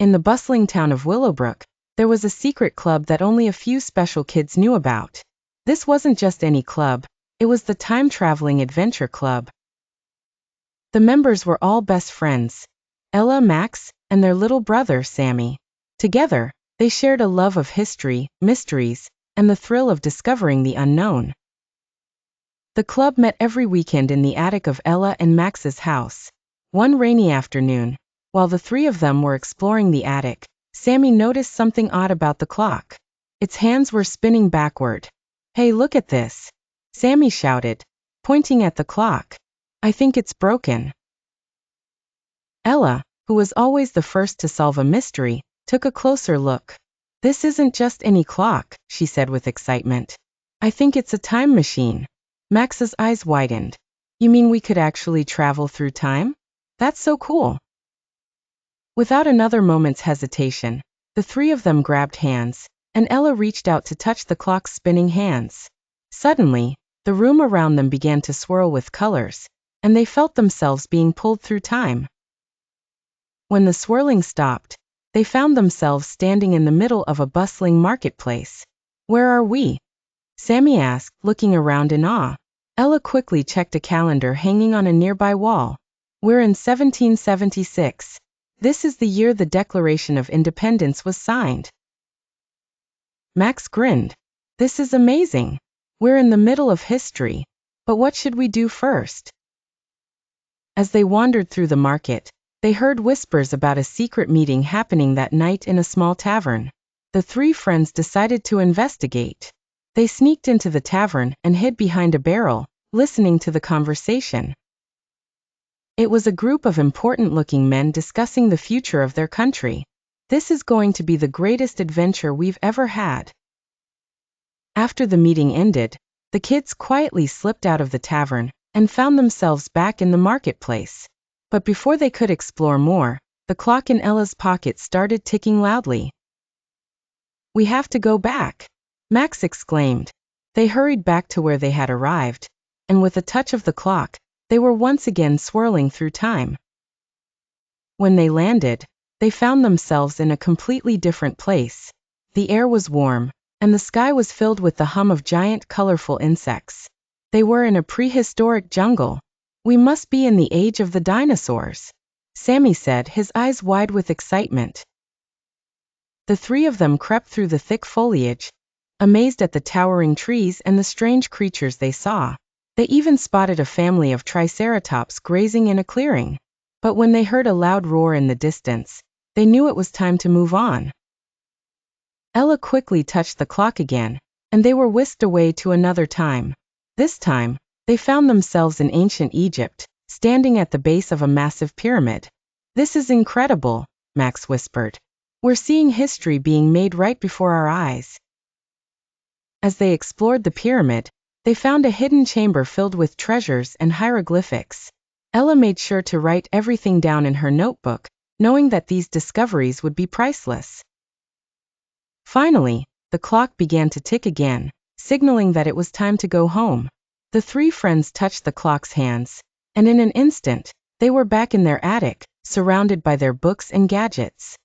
In the bustling town of Willowbrook, there was a secret club that only a few special kids knew about. This wasn't just any club, it was the time-traveling adventure club. The members were all best friends, Ella, Max, and their little brother, Sammy. Together, they shared a love of history, mysteries, and the thrill of discovering the unknown. The club met every weekend in the attic of Ella and Max's house. One rainy afternoon, while the three of them were exploring the attic, Sammy noticed something odd about the clock. Its hands were spinning backward. "Hey, look at this!" Sammy shouted, pointing at the clock. "I think it's broken." Ella, who was always the first to solve a mystery, took a closer look. "This isn't just any clock," she said with excitement. "I think it's a time machine." Max's eyes widened. "You mean we could actually travel through time? That's so cool." Without another moment's hesitation, the three of them grabbed hands, and Ella reached out to touch the clock's spinning hands. Suddenly, the room around them began to swirl with colors, and they felt themselves being pulled through time. When the swirling stopped, they found themselves standing in the middle of a bustling marketplace. "Where are we?" Sammy asked, looking around in awe. Ella quickly checked a calendar hanging on a nearby wall. "We're in 1776. This is the year the Declaration of Independence was signed." Max grinned. "This is amazing. We're in the middle of history. But what should we do first?" As they wandered through the market, they heard whispers about a secret meeting happening that night in a small tavern. The three friends decided to investigate. They sneaked into the tavern and hid behind a barrel, listening to the conversation. It was a group of important-looking men discussing the future of their country. "This is going to be the greatest adventure we've ever had." After the meeting ended, the kids quietly slipped out of the tavern and found themselves back in the marketplace. But before they could explore more, the clock in Ella's pocket started ticking loudly. "We have to go back," Max exclaimed. They hurried back to where they had arrived, and with a touch of the clock, they were once again swirling through time. When they landed, they found themselves in a completely different place. The air was warm, and the sky was filled with the hum of giant, colorful insects. They were in a prehistoric jungle. "We must be in the age of the dinosaurs," Sammy said, his eyes wide with excitement. The three of them crept through the thick foliage, amazed at the towering trees and the strange creatures they saw. They even spotted a family of triceratops grazing in a clearing. But when they heard a loud roar in the distance, they knew it was time to move on. Ella quickly touched the clock again, and they were whisked away to another time. This time, they found themselves in ancient Egypt, standing at the base of a massive pyramid. "This is incredible," Max whispered. "We're seeing history being made right before our eyes." As they explored the pyramid, they found a hidden chamber filled with treasures and hieroglyphics. Ella made sure to write everything down in her notebook, knowing that these discoveries would be priceless. Finally, the clock began to tick again, signaling that it was time to go home. The three friends touched the clock's hands, and in an instant, they were back in their attic, surrounded by their books and gadgets.